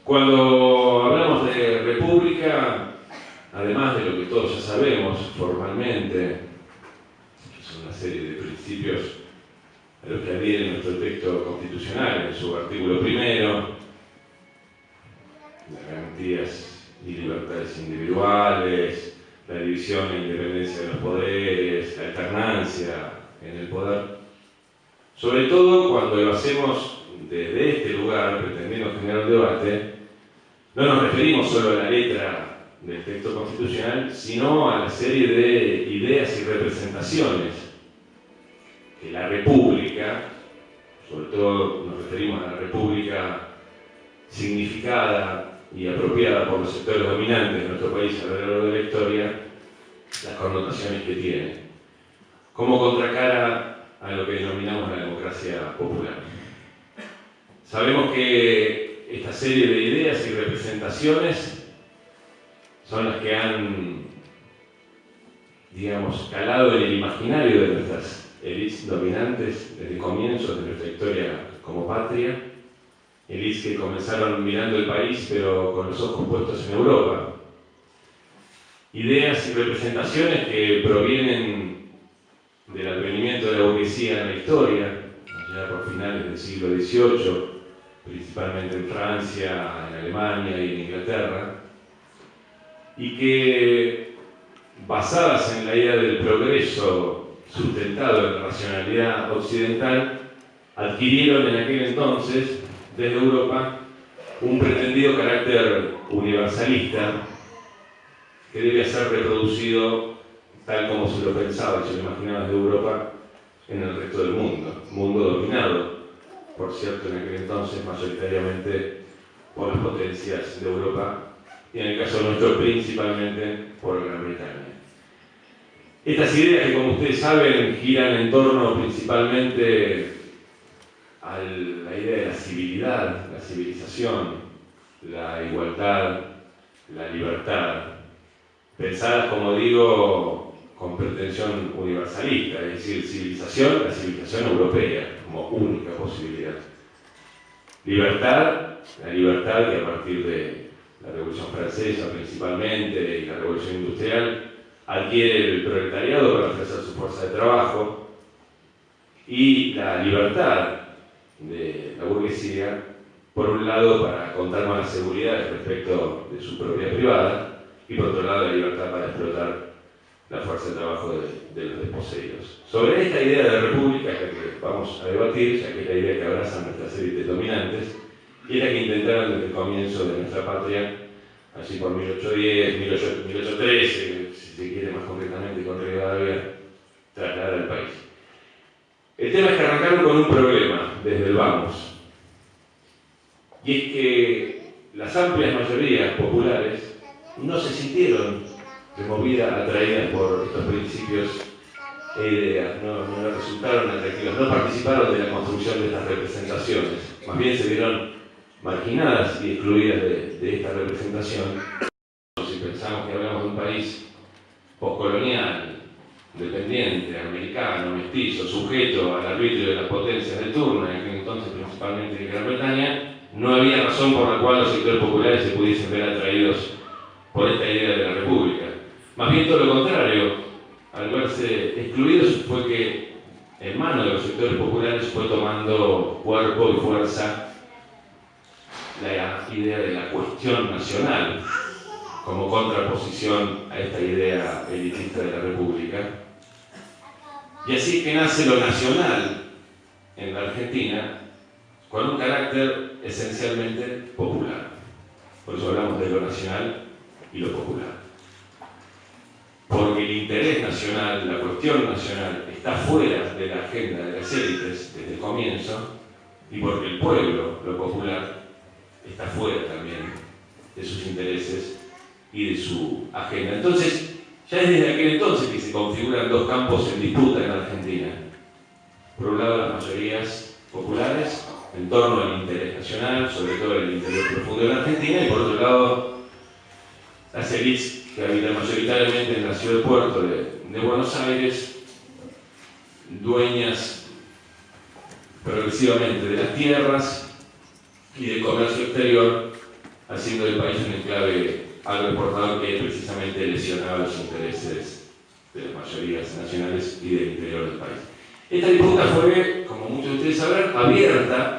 Cuando hablamos de república, además de lo que todos ya sabemos formalmente, que son una serie de principios a los que adhiere nuestro texto constitucional en su artículo primero, las garantías y libertades individuales, la división e independencia de los poderes, la alternancia en el poder. Sobre todo cuando lo hacemos desde este lugar, pretendiendo generar un debate, no nos referimos solo a la letra del texto constitucional, sino a la serie de ideas y representaciones que la república, sobre todo nos referimos a la república significada y apropiada por los sectores dominantes de nuestro país a lo largo de la historia, las connotaciones que tiene, como contracara a lo que denominamos la democracia popular. Sabemos que esta serie de ideas y representaciones son las que han, digamos, calado en el imaginario de nuestras élites dominantes desde comienzos de nuestra historia como patria, élites que comenzaron mirando el país pero con los ojos puestos en Europa. Ideas y representaciones que provienen del advenimiento de la burguesía en la historia, allá por finales del siglo XVIII, principalmente en Francia, en Alemania y en Inglaterra, y que, basadas en la idea del progreso sustentado en la racionalidad occidental, adquirieron en aquel entonces, desde Europa, un pretendido carácter universalista que debe ser reproducido tal como se lo pensaba y se lo imaginaba desde Europa en el resto del mundo dominado, por cierto, en aquel entonces mayoritariamente por las potencias de Europa y en el caso nuestro principalmente por Gran Bretaña. Estas ideas que, como ustedes saben, giran en torno principalmente a la idea de la civilidad, la civilización, la igualdad, la libertad, pensadas, como digo, con pretensión universalista, es decir, civilización, la civilización europea como única posibilidad. Libertad, la libertad que a partir de la Revolución Francesa principalmente y la Revolución Industrial adquiere el proletariado para ofrecer su fuerza de trabajo, y la libertad de la burguesía, por un lado, para contar con las seguridades respecto de su propiedad privada, y por otro lado, la libertad para explotar la fuerza de trabajo de los desposeídos. Sobre esta idea de república es la que vamos a debatir, ya que es la idea que abrazan nuestras élites dominantes, y es la que intentaron desde el comienzo de nuestra patria, allí por 1810, 1813, si se quiere más concretamente, con Rivadavia, trasladar al país. El tema es que arrancaron con un problema desde el vamos, y es que las amplias mayorías populares no se sintieron removidas, atraídas por estos principios e ideas, no les resultaron atractivas, no participaron de la construcción de estas representaciones, más bien se vieron marginadas y excluidas de esta representación. Si pensamos que hablamos de un país postcolonial, dependiente, americano, mestizo, sujeto al arbitrio de las potencias de turno, en aquel entonces principalmente de Gran Bretaña, no había razón por la cual los sectores populares se pudiesen ver atraídos por esta idea de la república. Más bien todo lo contrario, al verse excluidos fue que en manos de los sectores populares fue tomando cuerpo y fuerza la idea de la cuestión nacional como contraposición a esta idea elitista de la república. Y así que nace lo nacional en la Argentina con un carácter esencialmente popular. Por eso hablamos de lo nacional y lo popular. Porque el interés nacional, la cuestión nacional, está fuera de la agenda de las élites desde el comienzo, y porque el pueblo, lo popular, está fuera también de sus intereses y de su agenda. Entonces, ya es desde aquel entonces que se configuran dos campos en disputa en Argentina. Por un lado, las mayorías populares en torno al interés nacional, sobre todo el interior profundo de la Argentina, y por otro lado, las élites que habitan mayoritariamente en la ciudad de Puerto de Buenos Aires, dueñas progresivamente de las tierras y del comercio exterior haciendo del país un enclave agroexportador que precisamente lesionaba los intereses de las mayorías nacionales y del interior del país. Esta disputa fue, como muchos de ustedes sabrán, abierta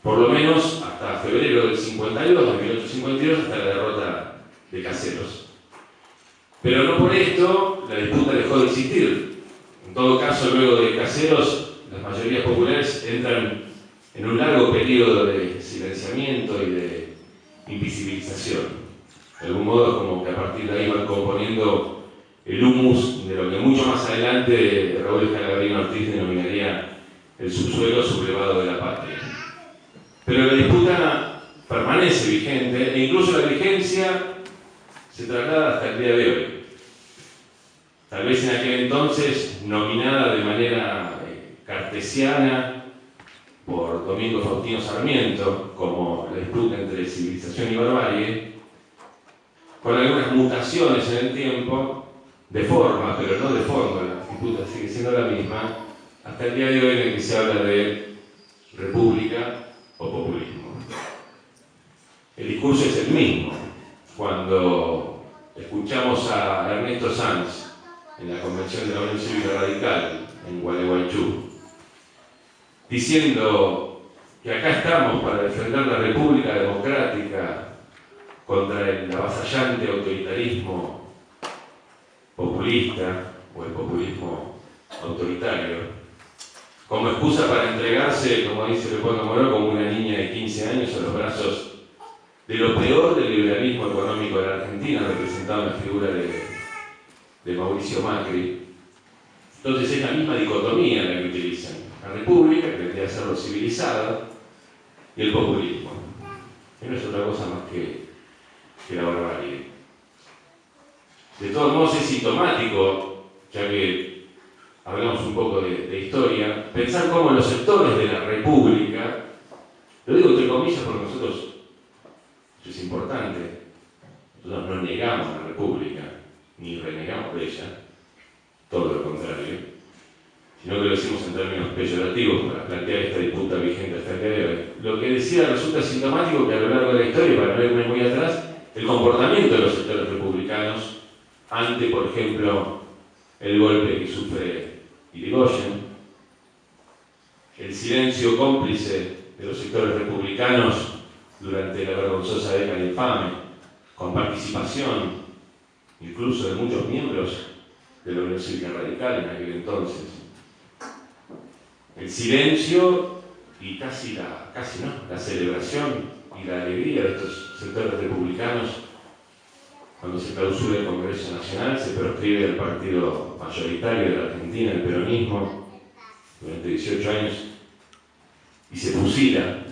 por lo menos hasta febrero del 52, de 1852, hasta la derrota de Caseros. Pero no por esto la disputa dejó de existir. En todo caso, luego de Caseros, las mayorías populares entran en un largo periodo de silenciamiento y de invisibilización. De algún modo, como que a partir de ahí van componiendo el humus de lo que mucho más adelante Raúl Escalabrino Ortiz denominaría el subsuelo sublevado de la patria. Pero la disputa permanece vigente e incluso la vigencia se traslada hasta el día de hoy. Tal vez en aquel entonces nominada de manera cartesiana por Domingo Faustino Sarmiento como la disputa entre civilización y barbarie, con algunas mutaciones en el tiempo, de forma, pero no de fondo, la disputa sigue siendo la misma, hasta el día de hoy en el que se habla de república o populismo. El discurso es el mismo. Cuando escuchamos a Ernesto Sanz en la convención de la Unión Cívica Radical en Gualeguaychú, diciendo que acá estamos para defender la república democrática contra el avasallante autoritarismo populista o el populismo autoritario, como excusa para entregarse, como dice Leopoldo Moró, como una niña de 15 años a los brazos de lo peor del liberalismo económico de la Argentina, representado en la figura de Mauricio Macri. Entonces es la misma dicotomía la que utilizan: la república, que tendría que ser lo civilizado, y el populismo, que no es otra cosa más que la barbarie. De todos modos es sintomático, ya que hablamos un poco de historia, pensar cómo los sectores de la república, lo digo entre comillas porque nosotros, eso es importante, nosotros no negamos la república, ni renegamos de ella, todo lo contrario, sino que lo decimos en términos peyorativos para plantear esta disputa vigente hasta el día de hoy. Lo que decía resulta sintomático que a lo largo de la historia, para no irme muy atrás, el comportamiento de los sectores republicanos ante, por ejemplo, el golpe que sufre Irigoyen, el silencio cómplice de los sectores republicanos durante la vergonzosa década infame, con participación incluso de muchos miembros de la Unión Cívica Radical en aquel entonces. El silencio y la celebración y la alegría de estos sectores republicanos cuando se clausura el Congreso Nacional, se proscribe el partido mayoritario de la Argentina, el peronismo, durante 18 años, y se fusila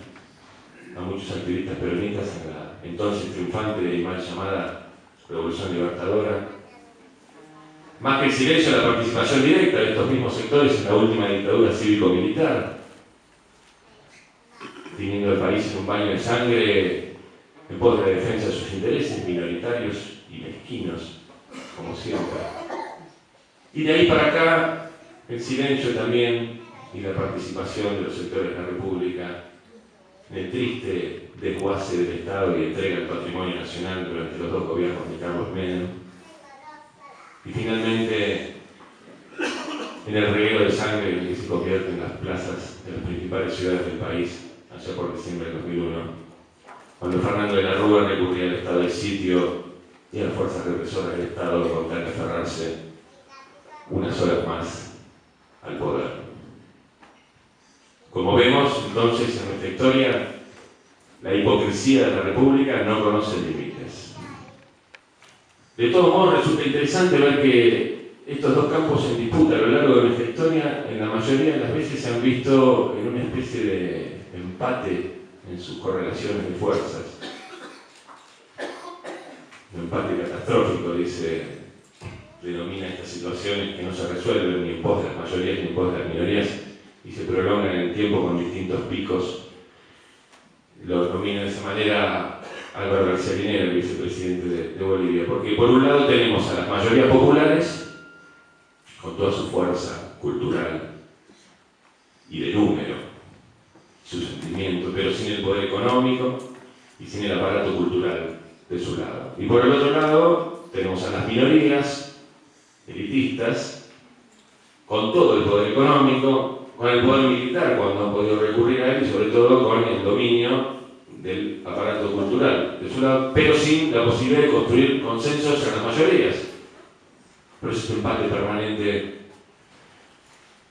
a muchos activistas peronistas en la entonces triunfante y mal llamada Revolución Libertadora. Más que el silencio, la participación directa de estos mismos sectores en la última dictadura cívico-militar, teniendo el país en un baño de sangre en pos de la defensa de sus intereses minoritarios y mezquinos, como siempre. Y de ahí para acá, el silencio también y la participación de los sectores de la República en el triste desguace del Estado y entrega del patrimonio nacional durante los dos gobiernos de Carlos Menem. Y finalmente, en el reguero de sangre en el que se convierten las plazas de las principales ciudades del país, allá por diciembre del 2001, cuando Fernando de la Rúa recurría al estado de sitio y a las fuerzas represoras del Estado con tal de aferrarse unas horas más al poder. Como vemos, entonces, en nuestra historia, la hipocresía de la República no conoce límites. De todos modos, resulta interesante ver que estos dos campos en disputa a lo largo de nuestra historia, en la mayoría de las veces se han visto en una especie de empate en sus correlaciones de fuerzas. Un empate catastrófico, denomina estas situaciones que no se resuelven ni en pos de las mayorías ni en pos de las minorías y se prolongan en el tiempo con distintos picos. Lo denomina de esa manera Álvaro García Linera, el vicepresidente de Bolivia, porque por un lado tenemos a las mayorías populares con toda su fuerza cultural y de número, su sentimiento, pero sin el poder económico y sin el aparato cultural de su lado. Y por el otro lado tenemos a las minorías elitistas, con todo el poder económico, con el poder militar cuando han podido recurrir a él y sobre todo con el dominio del aparato cultural de su lado, pero sin la posibilidad de construir consensos en las mayorías. Por eso es un empate permanente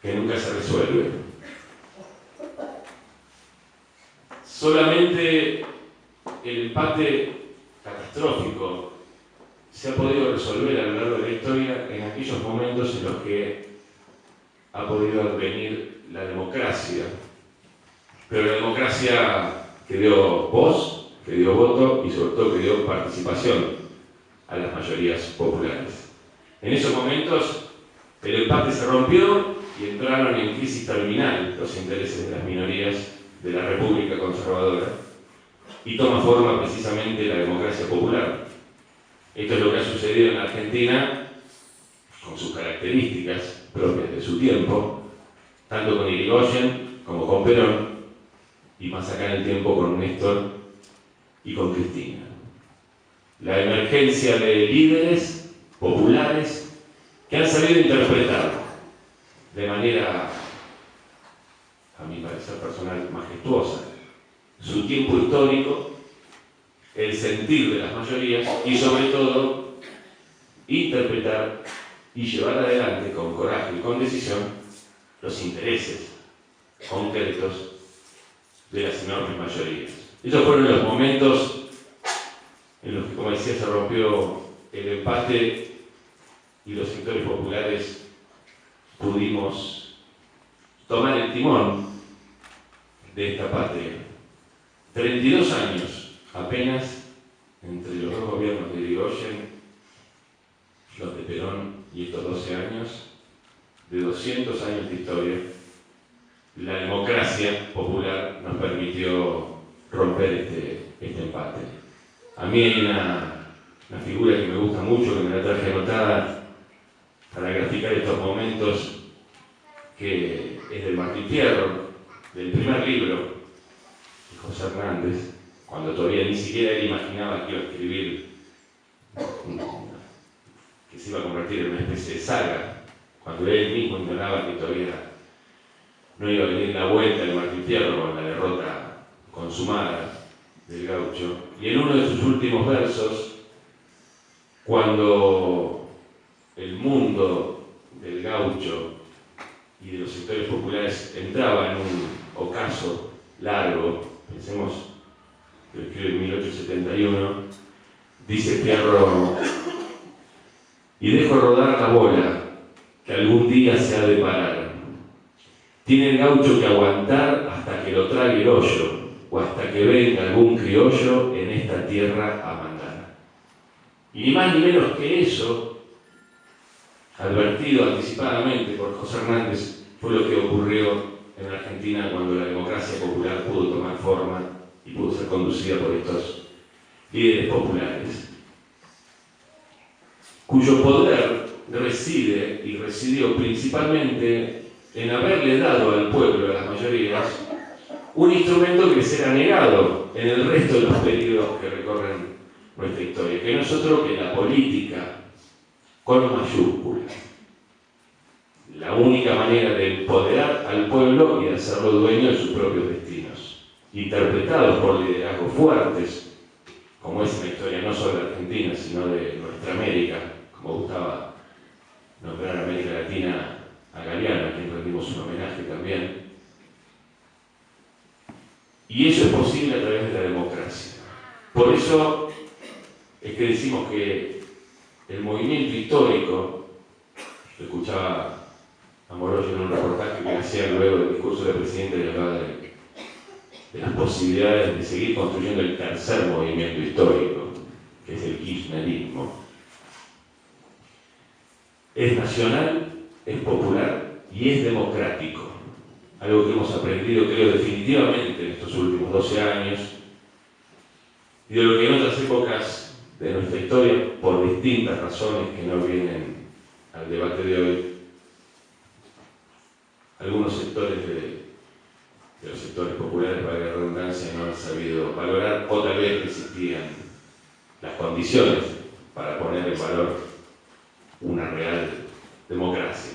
que nunca se resuelve. Solamente el empate catastrófico se ha podido resolver a lo largo de la historia en aquellos momentos en los que ha podido advenir la democracia. Pero la democracia que dio voz, que dio voto y sobre todo que dio participación a las mayorías populares. En esos momentos el empate se rompió y entraron en crisis terminal los intereses de las minorías de la República Conservadora y toma forma precisamente la democracia popular. Esto es lo que ha sucedido en Argentina con sus características propias de su tiempo, tanto con Irigoyen como con Perón, y más acá en el tiempo con Néstor y con Cristina. La emergencia de líderes populares que han sabido interpretar de manera, a mi parecer personal, majestuosa, su tiempo histórico, el sentir de las mayorías y sobre todo interpretar y llevar adelante con coraje y con decisión los intereses concretos de las enormes mayorías. Esos fueron los momentos en los que, como decía, se rompió el empate y los sectores populares pudimos tomar el timón de esta patria. 32 años apenas entre los dos gobiernos de Irigoyen, los de Perón y estos 12 años, de 200 años de historia, la democracia popular nos permitió romper este empate. A mí hay una figura que me gusta mucho, que me la traje anotada para graficar estos momentos, que es del Martín Fierro, del primer libro de José Hernández, cuando todavía ni siquiera él imaginaba que iba a escribir, que se iba a convertir en una especie de saga, cuando él mismo ignoraba que todavía no iba a venir la vuelta de Martín Fierro con la derrota consumada del gaucho. Y en uno de sus últimos versos, cuando el mundo del gaucho y de los sectores populares entraba en un ocaso largo, pensemos que lo escribe en 1871, dice Fierro: y dejo rodar la bola, que algún día se ha de parar. Tiene el gaucho que aguantar hasta que lo trague el hoyo, o hasta que venga algún criollo en esta tierra a mandar. Y ni más ni menos que eso, advertido anticipadamente por José Hernández, fue lo que ocurrió en Argentina cuando la democracia popular pudo tomar forma y pudo ser conducida por estos líderes populares, cuyo poder reside y residió principalmente en haberle dado al pueblo, a las mayorías, un instrumento que les era negado en el resto de los periodos que recorren nuestra historia, que no es otro que la política con mayúsculas. La única manera de empoderar al pueblo y de hacerlo dueño de sus propios destinos, interpretados por liderazgos fuertes, como es en la historia no solo de Argentina, sino de nuestra América, como gustaba nombrar a América Latina a Galeano, a quien rendimos un homenaje también. Y eso es posible a través de la democracia. Por eso es que decimos que el movimiento histórico, lo escuchaba a Moroyo en un reportaje que hacía luego del discurso del presidente, y hablaba de las posibilidades de seguir construyendo el tercer movimiento histórico, que es el kirchnerismo. Es nacional, es popular y es democrático. Algo que hemos aprendido, creo, definitivamente en estos últimos 12 años, y de lo que en otras épocas de nuestra historia, por distintas razones que no vienen al debate de hoy, algunos sectores de que los sectores populares, para la redundancia, no han sabido valorar, o tal vez existían las condiciones para poner en valor una real democracia.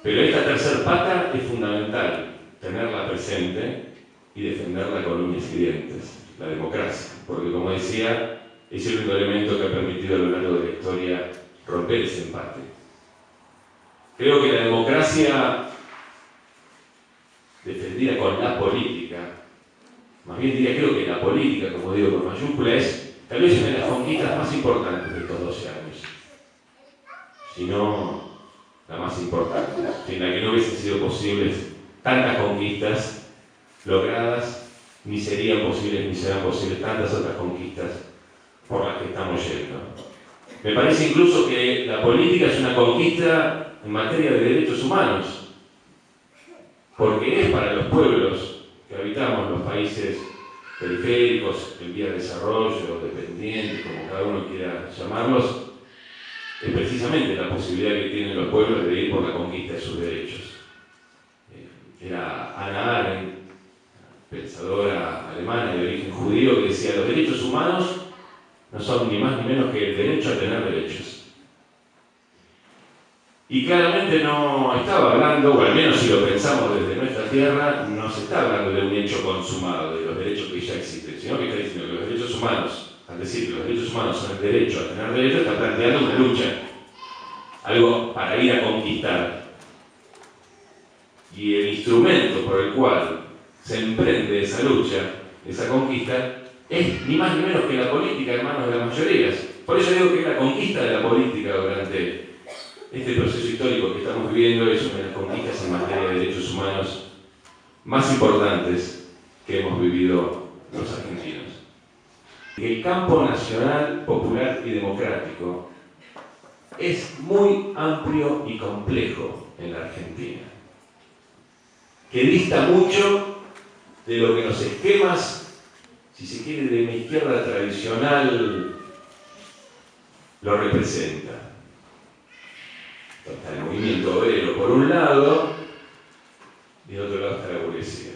Pero esta tercer pata es fundamental tenerla presente y defenderla con uñas y dientes, la democracia, porque como decía, es el único elemento que ha permitido a lo largo de la historia romper ese empate. Creo que la democracia defendida con la política, más bien diría, creo que la política, como digo con mayúscula, es tal vez una de las conquistas más importantes de estos 12 años, si no la más importante, sin la que no hubiesen sido posibles tantas conquistas logradas, ni serían posibles, ni serán posibles tantas otras conquistas por las que estamos yendo. Me parece incluso que la política es una conquista en materia de derechos humanos, porque es para los pueblos que habitamos los países periféricos, en vía de desarrollo, dependientes, como cada uno quiera llamarlos, es precisamente la posibilidad que tienen los pueblos de ir por la conquista de sus derechos. Era Hannah Arendt, pensadora alemana de origen judío, que decía: los derechos humanos no son ni más ni menos que el derecho a tener derechos. Y claramente no estaba hablando, o al menos si lo pensamos desde nuestra tierra, no se está hablando de un hecho consumado, de los derechos que ya existen, sino que está diciendo que los derechos humanos, al decir que los derechos humanos son el derecho a tener derechos, está planteando una lucha, algo para ir a conquistar. Y el instrumento por el cual se emprende esa lucha, esa conquista, es ni más ni menos que la política en manos de las mayorías. Por eso digo que la conquista de la política durante este proceso histórico que estamos viviendo es una de las conquistas en materia de derechos humanos más importantes que hemos vivido los argentinos. El campo nacional, popular y democrático es muy amplio y complejo en la Argentina, que dista mucho de lo que los esquemas, si se quiere, de una izquierda tradicional lo representa. Está el movimiento obrero por un lado, y de otro lado está la burguesía.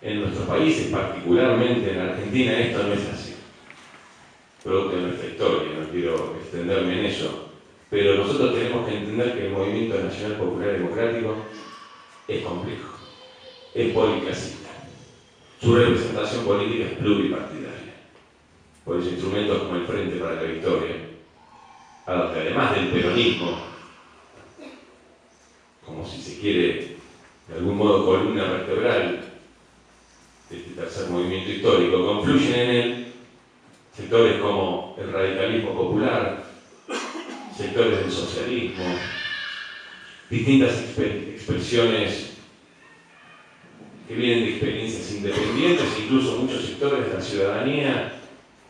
En nuestros países, particularmente en Argentina, esto no es así. Producto de nuestra historia, no quiero extenderme en eso, pero nosotros tenemos que entender que el movimiento nacional popular democrático es complejo, es policlasista. Su representación política es pluripartidaria. Por eso instrumentos como el Frente para la Victoria, que además del peronismo, como si se quiere, de algún modo, columna vertebral de este tercer movimiento histórico, confluyen en él sectores como el radicalismo popular, sectores del socialismo, distintas expresiones que vienen de experiencias independientes, incluso muchos sectores de la ciudadanía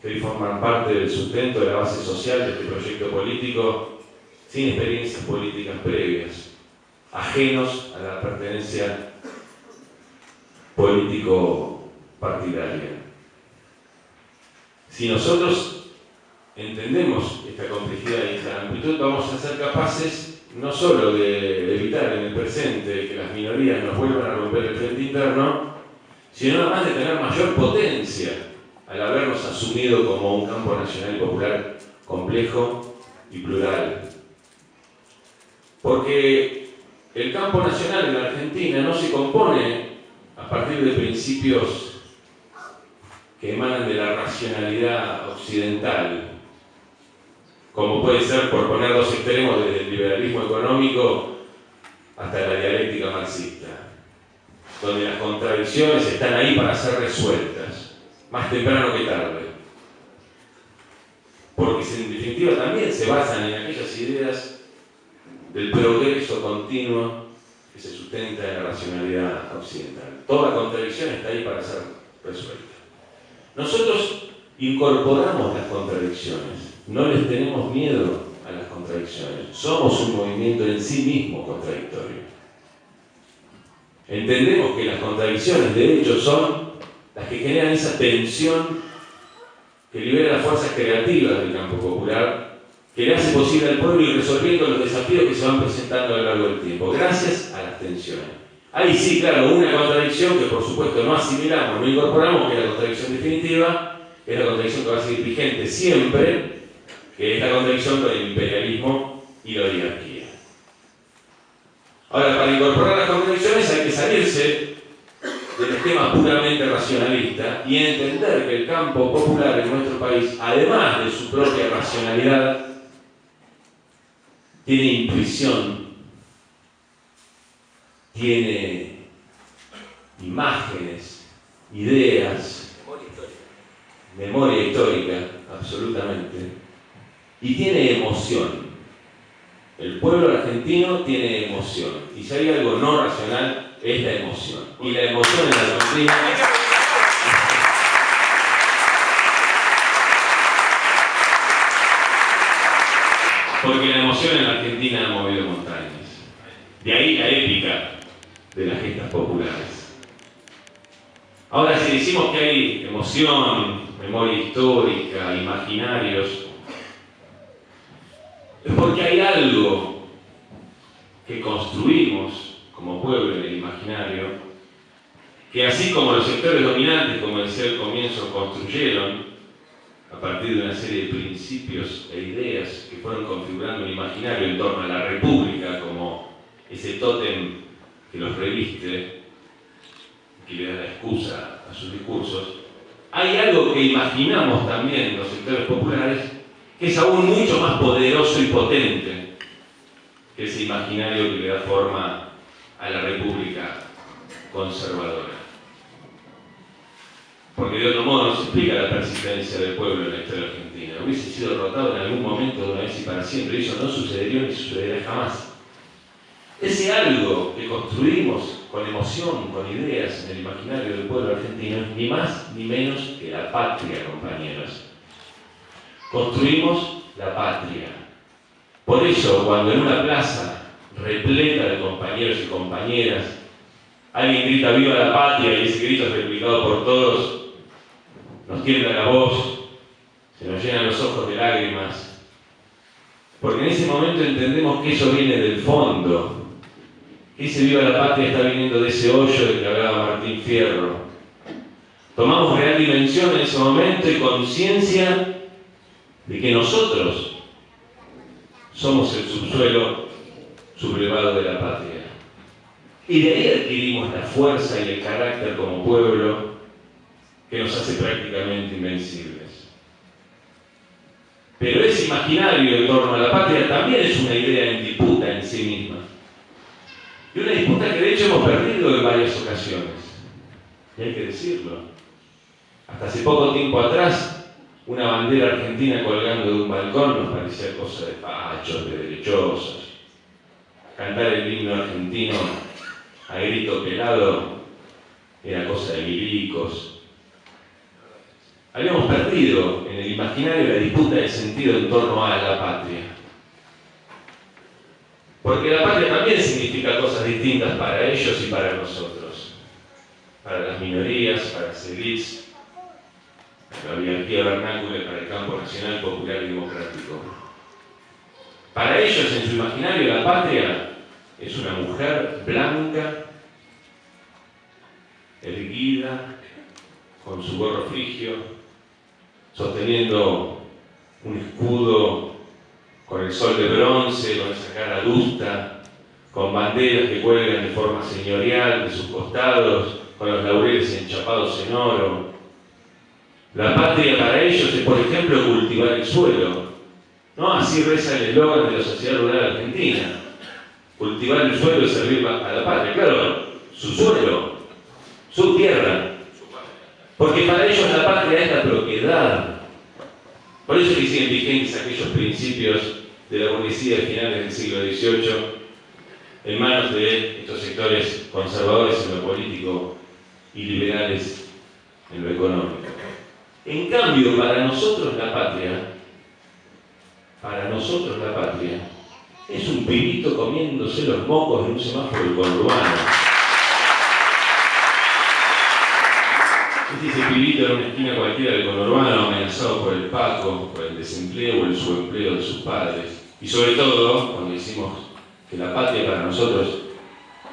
que hoy forman parte del sustento de la base social de este proyecto político, sin experiencias políticas previas, ajenos a la pertenencia político-partidaria. Si nosotros entendemos esta complejidad y esta amplitud, vamos a ser capaces no solo de evitar en el presente que las minorías nos vuelvan a romper el frente interno, sino además de tener mayor potencia al habernos asumido como un campo nacional y popular complejo y plural. Porque el campo nacional en la Argentina no se compone a partir de principios que emanan de la racionalidad occidental, como puede ser, por poner dos extremos, desde el liberalismo económico hasta la dialéctica marxista, donde las contradicciones están ahí para ser resueltas, más temprano que tarde. Porque en definitiva también se basan en aquellas ideas del progreso continuo que se sustenta en la racionalidad occidental. Toda contradicción está ahí para ser resuelta. Nosotros incorporamos las contradicciones, no les tenemos miedo a las contradicciones. Somos un movimiento en sí mismo contradictorio. Entendemos que las contradicciones de hecho son las que generan esa tensión que libera las fuerzas creativas del campo popular, que le hace posible al pueblo ir resolviendo los desafíos que se van presentando a lo largo del tiempo, gracias a las tensiones. Ahí sí, claro, una contradicción que por supuesto no asimilamos, no incorporamos, que es la contradicción definitiva, que es la contradicción que va a seguir vigente siempre, que es la contradicción con el imperialismo y la oligarquía. Ahora, para incorporar las contradicciones hay que salirse del esquema puramente racionalista y entender que el campo popular en nuestro país, además de su propia racionalidad, tiene intuición, tiene imágenes, ideas, memoria histórica, absolutamente, y tiene emoción. El pueblo argentino tiene emoción, y si hay algo no racional, es la emoción. Y la emoción en la Argentina... Porque la emoción en la Argentina ha movido montañas. De ahí la épica de las gestas populares. Ahora, si decimos que hay emoción, memoria histórica, imaginarios, es porque hay algo que construimos como pueblo en el imaginario, que así como los sectores dominantes, como decía al comienzo, construyeron a partir de una serie de principios e ideas que fueron configurando un imaginario en torno a la República como ese tótem que los reviste, que le da la excusa a sus discursos, hay algo que imaginamos también los sectores populares que es aún mucho más poderoso y potente que ese imaginario que le da forma a la República conservadora. Porque de otro modo no se explica la persistencia del pueblo en la historia argentina. Hubiese sido derrotado en algún momento de una vez y para siempre, y eso no sucedería ni sucederá jamás. Ese algo que construimos con emoción, con ideas en el imaginario del pueblo argentino, es ni más ni menos que la patria, compañeros. Construimos la patria. Por eso, cuando en una plaza repleta de compañeros y compañeras alguien grita ¡viva la patria! Y ese grito es replicado por todos, nos tiembla la voz, se nos llenan los ojos de lágrimas, porque en ese momento entendemos que eso viene del fondo, que ese viva la patria está viniendo de ese hoyo del que hablaba Martín Fierro. Tomamos real dimensión en ese momento y conciencia de que nosotros somos el subsuelo sublevado de la patria. Y de ahí adquirimos la fuerza y el carácter como pueblo que nos hace prácticamente invencibles. Pero ese imaginario en torno a la patria también es una idea en disputa en sí misma. Y una disputa que de hecho hemos perdido en varias ocasiones. Y hay que decirlo. Hasta hace poco tiempo atrás, una bandera argentina colgando de un balcón nos parecía cosa de fachos, de derechosos. Cantar el himno argentino a grito pelado era cosa de milicos. Habíamos perdido en el imaginario la disputa de sentido en torno a la patria. Porque la patria también significa cosas distintas para ellos y para nosotros. Para las minorías, para las élites, para la oligarquía vernácula y para el campo nacional, popular y democrático. Para ellos, en su imaginario, la patria es una mujer blanca, erguida, con su gorro frigio, sosteniendo un escudo con el sol de bronce, con esa cara adusta, con banderas que cuelgan de forma señorial de sus costados, con los laureles enchapados en oro. La patria para ellos es, por ejemplo, cultivar el suelo. ¿No? Así reza el eslogan de la Sociedad Rural Argentina. Cultivar el suelo es servir a la patria. Claro, su suelo, su tierra. Porque para ellos la patria es la propiedad. Por eso que siguen vigentes aquellos principios de la burguesía de finales del siglo XVIII en manos de estos sectores conservadores en lo político y liberales en lo económico. En cambio, para nosotros la patria es un pibito comiéndose los mocos en un semáforo conurbano. Ese pibito en una esquina cualquiera del conurbano, amenazado por el Paco, por el desempleo o el subempleo de sus padres. Y sobre todo, cuando decimos que la patria para nosotros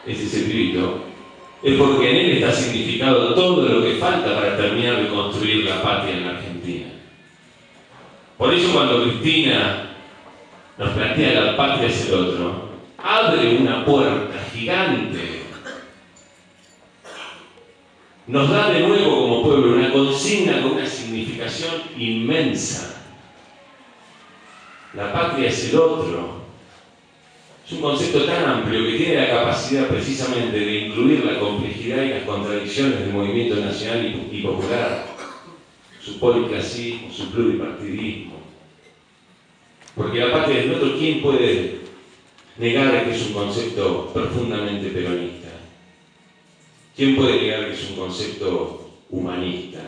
es ese pibito, es porque en él está significado todo lo que falta para terminar de construir la patria en la Argentina. Por eso cuando Cristina nos plantea la patria es el otro, abre una puerta gigante. Nos da de nuevo como pueblo una consigna con una significación inmensa. La patria es el otro. Es un concepto tan amplio que tiene la capacidad precisamente de incluir la complejidad y las contradicciones del movimiento nacional y popular, su policlasismo, su pluripartidismo. Porque la patria es el otro, ¿quién puede negar que es un concepto profundamente peronista? ¿Quién puede negar que es un concepto humanista?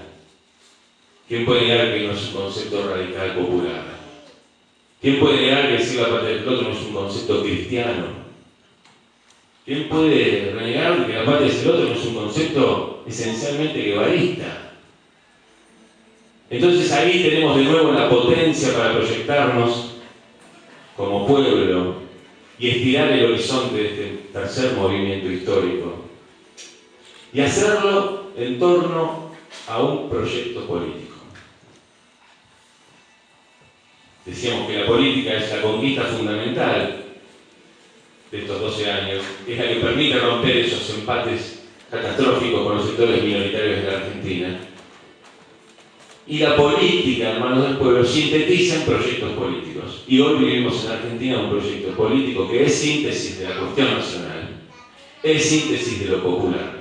¿Quién puede negar que no es un concepto radical popular? ¿Quién puede negar que decir la patria del otro no es un concepto cristiano? ¿Quién puede renegar que la patria del otro no es un concepto esencialmente guevarista? Entonces ahí tenemos de nuevo la potencia para proyectarnos como pueblo y estirar el horizonte de este tercer movimiento histórico y hacerlo en torno a un proyecto político. Decíamos que la política es la conquista fundamental de estos 12 años, es la que permite romper esos empates catastróficos con los sectores minoritarios de la Argentina. Y la política, hermanos del pueblo, sintetiza en proyectos políticos. Y hoy vivimos en Argentina un proyecto político que es síntesis de la cuestión nacional, es síntesis de lo popular,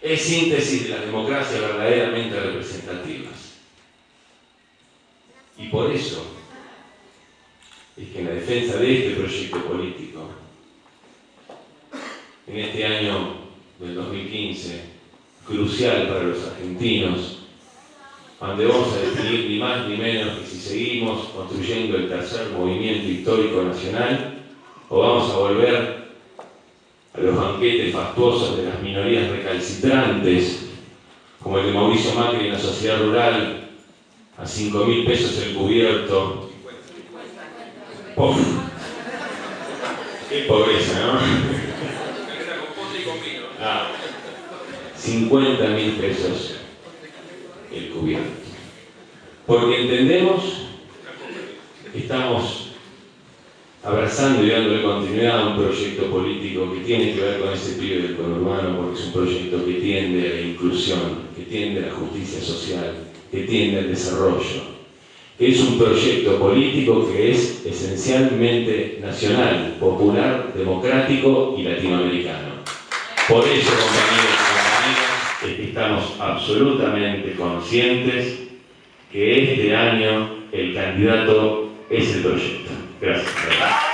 es síntesis de las democracias verdaderamente representativas. Y por eso es que en la defensa de este proyecto político, en este año del 2015, crucial para los argentinos, donde vamos a definir ni más ni menos que si seguimos construyendo el tercer movimiento histórico nacional o vamos a volver a los banquetes fastuosos de las minorías recalcitrantes, como el de Mauricio Macri en la sociedad rural, a 5.000 pesos el cubierto. ¡Uf! ¡Qué pobreza!, ¿no? 50.000 pesos el cubierto. Porque entendemos que estamos abrazando y dándole continuidad a un proyecto político que tiene que ver con ese pibe del conurbano, porque es un proyecto que tiende a la inclusión, que tiende a la justicia social, que tiende al desarrollo. Es un proyecto político que es esencialmente nacional, popular, democrático y latinoamericano. Por eso, compañeros y compañeras, estamos absolutamente conscientes que este año el candidato es el proyecto. Gracias.